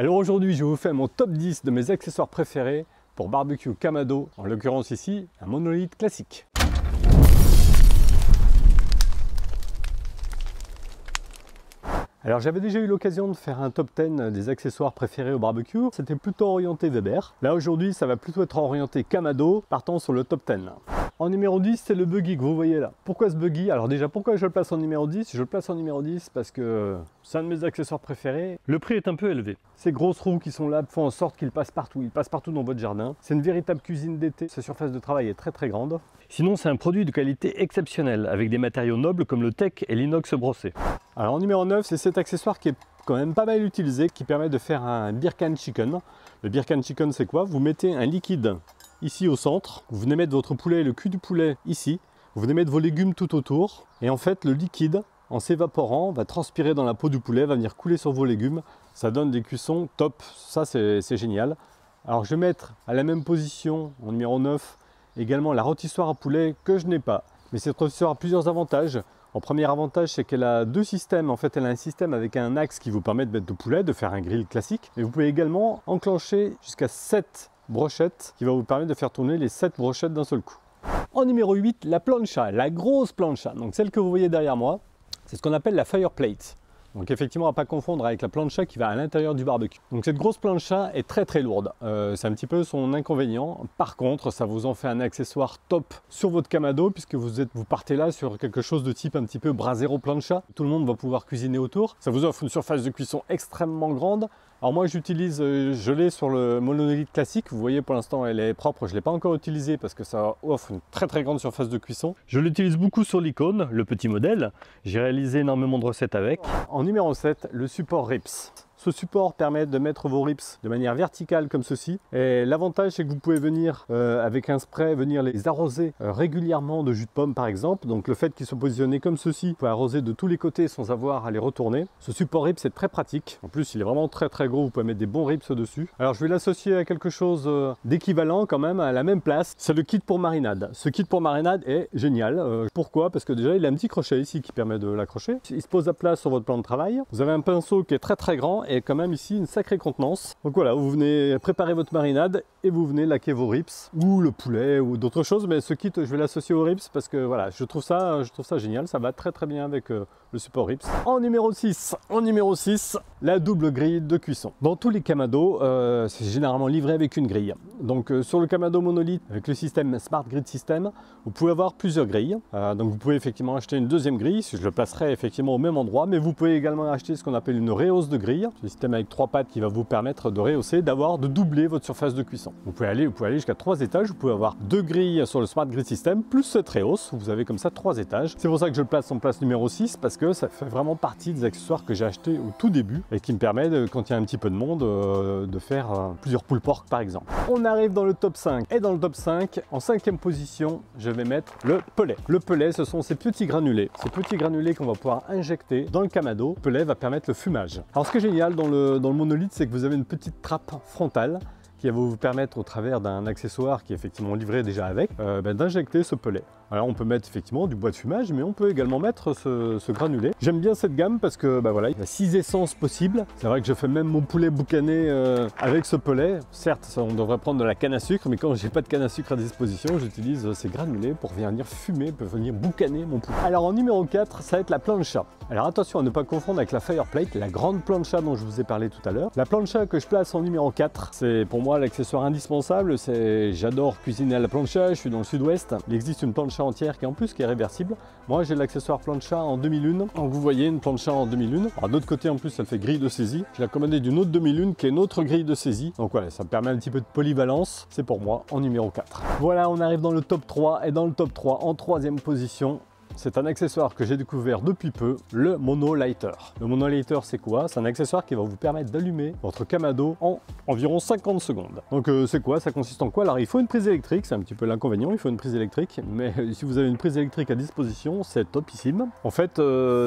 Alors aujourd'hui, je vous fais mon top 10 de mes accessoires préférés pour barbecue Kamado, en l'occurrence ici, un monolithe classique. Alors j'avais déjà eu l'occasion de faire un top 10 des accessoires préférés au barbecue, c'était plutôt orienté Weber. Là aujourd'hui, ça va plutôt être orienté Kamado, partant sur le top 10. En numéro 10, c'est le buggy que vous voyez là. Pourquoi ce buggy? Alors déjà, pourquoi je le place en numéro 10? Je le place en numéro 10 parce que c'est un de mes accessoires préférés. Le prix est un peu élevé. Ces grosses roues qui sont là font en sorte qu'il passe partout. Il passe partout dans votre jardin. C'est une véritable cuisine d'été. Sa surface de travail est très grande. Sinon, c'est un produit de qualité exceptionnelle, avec des matériaux nobles comme le teak et l'inox brossé. Alors en numéro 9, c'est cet accessoire qui est quand même pas mal utilisé, qui permet de faire un beer can chicken. Le beer can chicken, c'est quoi? Vous mettez un liquide ici au centre, vous venez mettre votre poulet, le cul du poulet ici, vous venez mettre vos légumes tout autour, et en fait le liquide, en s'évaporant, va transpirer dans la peau du poulet, va venir couler sur vos légumes, ça donne des cuissons top, ça c'est génial. Alors je vais mettre à la même position, en numéro 9, également la rôtissoire à poulet que je n'ai pas, mais cette rôtissoire a plusieurs avantages. En premier avantage, c'est qu'elle a deux systèmes. En fait, elle a un système avec un axe qui vous permet de mettre le poulet, de faire un grill classique, et vous pouvez également enclencher jusqu'à 7 brochettes qui va vous permettre de faire tourner les 7 brochettes d'un seul coup. En numéro 8, la plancha, la grosse plancha, donc celle que vous voyez derrière moi, c'est ce qu'on appelle la fireplate. Donc effectivement, à ne pas confondre avec la plancha qui va à l'intérieur du barbecue. Donc cette grosse plancha est très lourde, c'est un petit peu son inconvénient. Par contre, ça vous en fait un accessoire top sur votre Kamado, puisque vous partez là sur quelque chose de type un petit peu brasero plancha. Tout le monde va pouvoir cuisiner autour. Ça vous offre une surface de cuisson extrêmement grande. Alors moi j'utilise, je l'ai sur le monolithe classique, vous voyez pour l'instant elle est propre, je ne l'ai pas encore utilisée parce que ça offre une très grande surface de cuisson. Je l'utilise beaucoup sur l'Icône, le petit modèle, j'ai réalisé énormément de recettes avec. En numéro 7, le support RIPS. Ce support permet de mettre vos rips de manière verticale comme ceci. Et l'avantage, c'est que vous pouvez venir avec un spray, venir les arroser régulièrement de jus de pomme par exemple. Donc le fait qu'ils soient positionnés comme ceci, vous pouvez arroser de tous les côtés sans avoir à les retourner. Ce support rips est très pratique. En plus, il est vraiment très gros. Vous pouvez mettre des bons rips dessus. Alors je vais l'associer à quelque chose d'équivalent quand même, à la même place. C'est le kit pour marinade. Ce kit pour marinade est génial. Pourquoi? Parce que déjà, il a un petit crochet ici qui permet de l'accrocher. Il se pose à plat sur votre plan de travail. Vous avez un pinceau qui est très grand. Et quand même ici une sacrée contenance. Donc voilà, vous venez préparer votre marinade et vous venez laquer vos rips ou le poulet ou d'autres choses, mais ce kit je vais l'associer aux rips parce que voilà, je trouve ça génial, ça va très bien avec le support rips. En numéro 6, la double grille de cuisson. Dans tous les Kamado, c'est généralement livré avec une grille. Donc sur le Kamado monolithe avec le système Smart Grid System, vous pouvez avoir plusieurs grilles. Donc vous pouvez effectivement acheter une deuxième grille, je le placerai effectivement au même endroit, mais vous pouvez également acheter ce qu'on appelle une rehausse de grille. Le système avec 3 pattes qui va vous permettre de rehausser, de doubler votre surface de cuisson. Vous pouvez aller jusqu'à 3 étages, vous pouvez avoir 2 grilles sur le Smart Grid System, plus cette rehausse, vous avez comme ça 3 étages. C'est pour ça que je le place en place numéro 6, parce que ça fait vraiment partie des accessoires que j'ai achetés au tout début, et qui me permet, quand il y a un petit peu de monde, de faire plusieurs pulled pork par exemple. On arrive dans le top 5, et dans le top 5, en 5e position, je vais mettre le pelet. Le pelet, ce sont ces petits granulés qu'on va pouvoir injecter dans le Kamado. Le pelet va permettre le fumage. Alors ce qui est génial dans le monolithe, c'est que vous avez une petite trappe frontale qui va vous permettre, au travers d'un accessoire qui est effectivement livré déjà avec, d'injecter ce pelet. Alors on peut mettre effectivement du bois de fumage, mais on peut également mettre ce granulé. J'aime bien cette gamme parce que voilà, il y a 6 essences possibles. C'est vrai que je fais même mon poulet boucané avec ce pelet. Certes, on devrait prendre de la canne à sucre, mais quand j'ai pas de canne à sucre à disposition, j'utilise ces granulés pour venir fumer, pour venir boucaner mon poulet. Alors en numéro 4, ça va être la plancha. Alors attention à ne pas confondre avec la fireplate, la grande plancha dont je vous ai parlé tout à l'heure. La plancha que je place en numéro 4, c'est pour moi l'accessoire indispensable. J'adore cuisiner à la plancha, je suis dans le sud-ouest. Il existe une plancha entière qui est réversible. Moi j'ai l'accessoire plancha en demi-lune. Donc vous voyez une plancha en demi-lune. Alors d'autre côté en plus elle fait grille de saisie. Je l'ai commandée d'une autre demi-lune qui est une autre grille de saisie. Donc voilà, ça me permet un petit peu de polyvalence. C'est pour moi en numéro 4. Voilà, on arrive dans le top 3 et dans le top 3 en 3e position. C'est un accessoire que j'ai découvert depuis peu, le monolighter. Le monolighter, c'est quoi? C'est un accessoire qui va vous permettre d'allumer votre Kamado en environ 50 secondes. Donc c'est quoi? Ça consiste en quoi? Alors il faut une prise électrique, c'est un petit peu l'inconvénient, il faut une prise électrique, mais si vous avez une prise électrique à disposition, c'est topissime. En fait,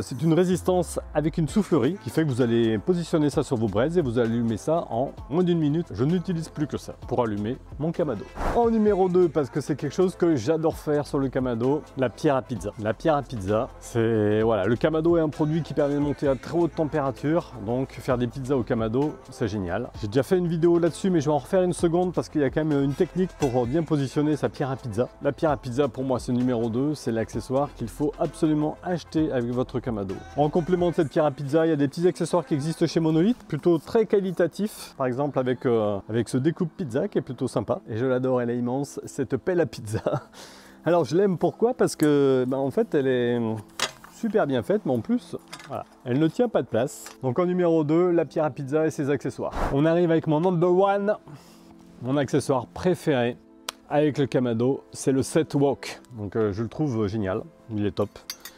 c'est une résistance avec une soufflerie qui fait que vous allez positionner ça sur vos braises et vous allumez ça en moins d'une minute. Je n'utilise plus que ça pour allumer mon Kamado. En numéro 2, parce que c'est quelque chose que j'adore faire sur le Kamado, la pierre à pizza. La pierre à pizza. Voilà, le kamado est un produit qui permet de monter à très haute température, donc faire des pizzas au kamado, c'est génial. J'ai déjà fait une vidéo là-dessus, mais je vais en refaire une seconde parce qu'il y a quand même une technique pour bien positionner sa pierre à pizza. La pierre à pizza, pour moi, c'est numéro 2, c'est l'accessoire qu'il faut absolument acheter avec votre kamado. En complément de cette pierre à pizza, il y a des petits accessoires qui existent chez Monolith, plutôt très qualitatifs, par exemple avec ce découpe pizza qui est plutôt sympa. Et je l'adore, elle est immense, cette pelle à pizza. Alors je l'aime pourquoi? Parce que en fait elle est super bien faite, mais en plus voilà, elle ne tient pas de place. Donc en numéro 2, la pierre à pizza et ses accessoires. On arrive avec mon number 1, mon accessoire préféré avec le kamado, c'est le set wok. Donc je le trouve génial, il est top.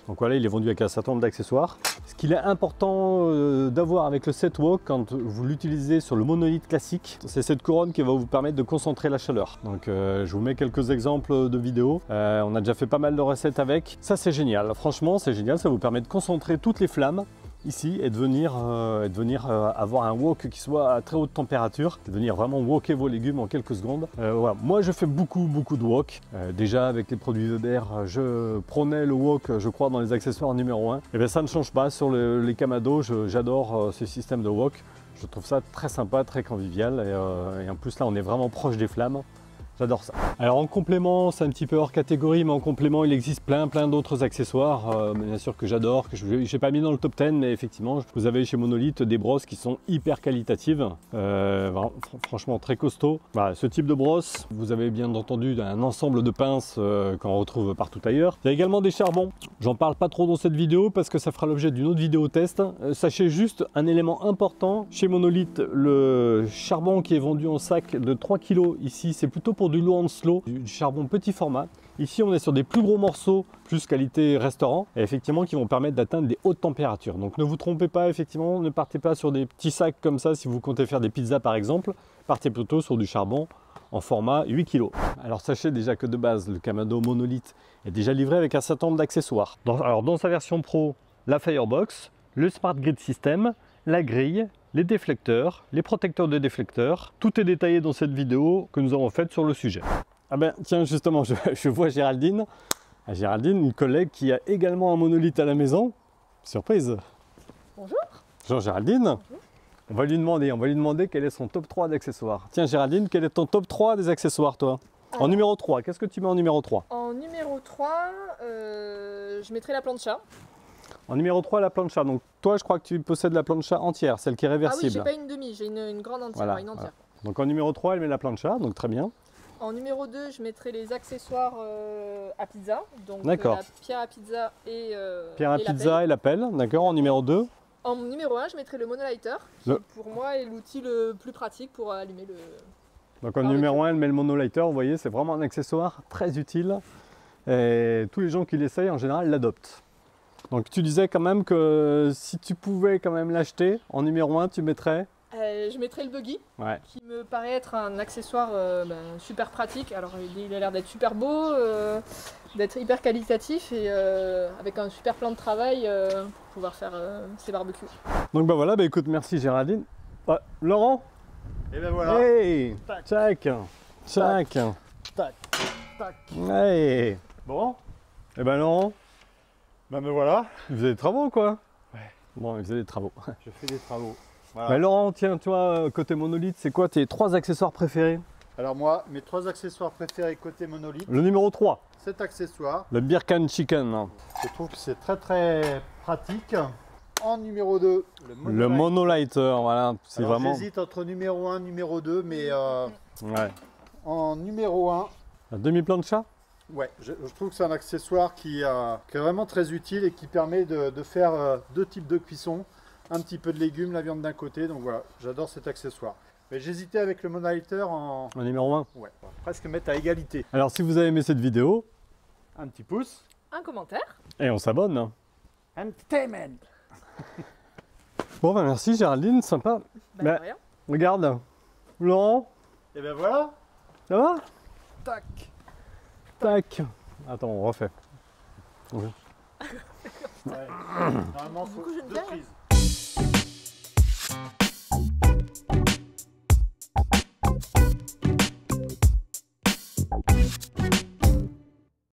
Donc voilà, il est vendu avec un certain nombre d'accessoires. Ce qu'il est important d'avoir avec le set wok quand vous l'utilisez sur le monolithe classique, c'est cette couronne qui va vous permettre de concentrer la chaleur. Donc je vous mets quelques exemples de vidéos. On a déjà fait pas mal de recettes avec. Ça c'est génial, franchement c'est génial, ça vous permet de concentrer toutes les flammes ici et de venir avoir un wok qui soit à très haute température, de venir vraiment woker vos légumes en quelques secondes. Voilà. Moi je fais beaucoup de wok. Déjà avec les produits Weber, je prônais le wok, je crois, dans les accessoires numéro 1. Et bien ça ne change pas sur les kamados, j'adore ce système de wok. Je trouve ça très sympa, très convivial et en plus là on est vraiment proche des flammes. J'adore ça. Alors en complément, c'est un petit peu hors catégorie, mais en complément, il existe plein d'autres accessoires, bien sûr que j'adore, que je n'ai pas mis dans le top 10, mais effectivement, vous avez chez Monolith des brosses qui sont hyper qualitatives, franchement très costaud. Voilà, ce type de brosse, vous avez bien entendu un ensemble de pinces qu'on retrouve partout ailleurs. Il y a également des charbons. J'en parle pas trop dans cette vidéo parce que ça fera l'objet d'une autre vidéo test. Sachez juste un élément important, chez Monolith, le charbon qui est vendu en sac de 3 kg ici, c'est plutôt pour du low and slow, du charbon petit format. Ici on est sur des plus gros morceaux, plus qualité restaurant, et effectivement qui vont permettre d'atteindre des hautes températures. Donc ne vous trompez pas, effectivement, ne partez pas sur des petits sacs comme ça si vous comptez faire des pizzas par exemple, partez plutôt sur du charbon en format 8 kg. Alors sachez déjà que de base le kamado Monolith est déjà livré avec un certain nombre d'accessoires. Alors dans sa version pro, la Firebox, le Smart Grid System, la grille, les déflecteurs, les protecteurs de déflecteurs. Tout est détaillé dans cette vidéo que nous avons faite sur le sujet. Ah ben tiens, justement, je vois Géraldine. Géraldine, une collègue qui a également un monolithe à la maison. Surprise. Bonjour. Bonjour Géraldine. Bonjour. On va lui demander quel est son top 3 d'accessoires. Tiens Géraldine, quel est ton top 3 des accessoires toi? En numéro 3, qu'est-ce que tu mets en numéro 3? En numéro 3, je mettrai la plancha. En numéro 3, la plancha. Donc toi, je crois que tu possèdes la plancha entière, celle qui est réversible. Ah oui, j'ai pas une demi, j'ai une grande entière, voilà, une entière. Voilà. Donc en numéro 3, elle met la plancha, donc très bien. En numéro 2, je mettrai les accessoires à pizza. Donc la pierre à pizza et pierre à pizza et la pelle, d'accord. En numéro 2. En numéro 1, je mettrai le monolighter, qui pour moi est l'outil le plus pratique pour allumer le... Donc en numéro 1, elle met le monolighter, vous voyez, c'est vraiment un accessoire très utile. Et tous les gens qui l'essayent, en général, l'adoptent. Donc tu disais quand même que si tu pouvais quand même l'acheter, en numéro 1, tu mettrais je mettrais le buggy, qui me paraît être un accessoire super pratique. Alors il a l'air d'être super beau, d'être hyper qualitatif et avec un super plan de travail pour pouvoir faire ses barbecues. Donc bah voilà, bah écoute, merci Géraldine. Laurent. Et ben voilà. Hey, tac, tac, tac, tac. Hey. Bon. Et ben Laurent. Ben me voilà. Il faisait des travaux quoi? Ouais. Bon, il faisait des travaux. Je fais des travaux. Voilà. Bah Laurent, tiens, toi, côté monolithe, c'est quoi tes 3 accessoires préférés? Alors moi, mes 3 accessoires préférés côté monolithe. Le numéro 3. Cet accessoire. Le Birkan Chicken. Je trouve que c'est très pratique. En numéro 2, le monolighter, voilà. C'est vraiment... J'hésite entre numéro 1 et numéro 2, mais ouais. En numéro 1... La demi-plancha? Ouais, je trouve que c'est un accessoire qui est vraiment très utile et qui permet de faire 2 types de cuisson. Un petit peu de légumes, la viande d'un côté, donc voilà, j'adore cet accessoire. Mais j'hésitais avec le monolighter en numéro 1. Ouais, on va presque mettre à égalité. Alors si vous avez aimé cette vidéo, un petit pouce. Un commentaire. Et on s'abonne. Entertainment. Bon bah merci Géraldine, sympa. Bah, rien. Regarde, Laurent. Et ben voilà. Ça va? Tac. Tac. Attends, on refait. Ouais. Normalement, il faut 2 prises.